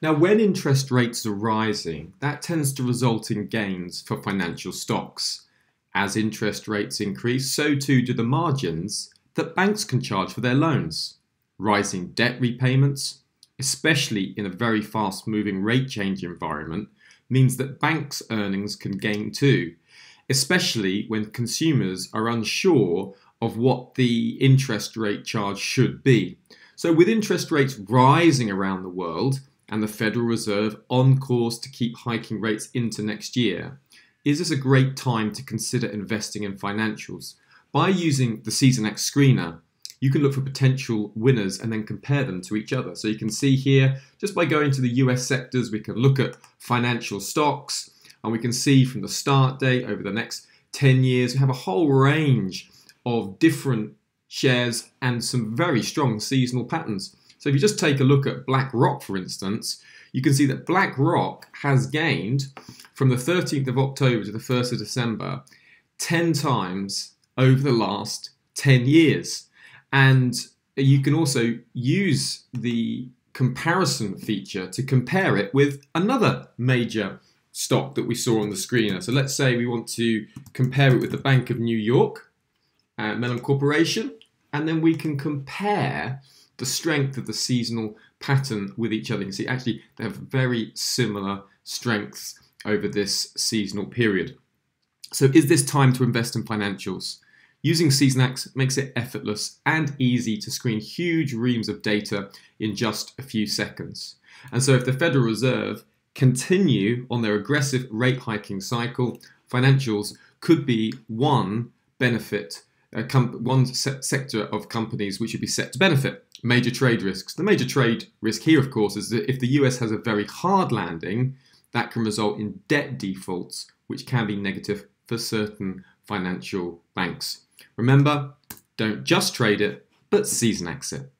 Now, when interest rates are rising, that tends to result in gains for financial stocks. As interest rates increase, so too do the margins that banks can charge for their loans. Rising debt repayments, especially in a very fast-moving rate change environment, means that banks' earnings can gain too, especially when consumers are unsure of what the interest rate charge should be. So with interest rates rising around the world and the Federal Reserve on course to keep hiking rates into next year, is this a great time to consider investing in financials? By using the Seasonax screener, you can look for potential winners and then compare them to each other. So you can see here, just by going to the US sectors, we can look at financial stocks, and we can see from the start date over the next 10 years, we have a whole range of different shares and some very strong seasonal patterns. So if you just take a look at BlackRock, for instance, you can see that BlackRock has gained from the 13th of October to the 1st of December 10 times over the last 10 years. And you can also use the comparison feature to compare it with another major stock that we saw on the screener. So let's say we want to compare it with the Bank of New York, Mellon Corporation, and then we can compare the strength of the seasonal pattern with each other. You can see actually they have very similar strengths over this seasonal period. So is this time to invest in financials? Using Seasonax makes it effortless and easy to screen huge reams of data in just a few seconds. And so if the Federal Reserve continue on their aggressive rate hiking cycle, financials could be one benefit, one sector of companies which should be set to benefit. Major trade risks. The major trade risk here, of course, is that if the US has a very hard landing, that can result in debt defaults, which can be negative for certain financial banks. Remember, don't just trade it, but Seasonax it.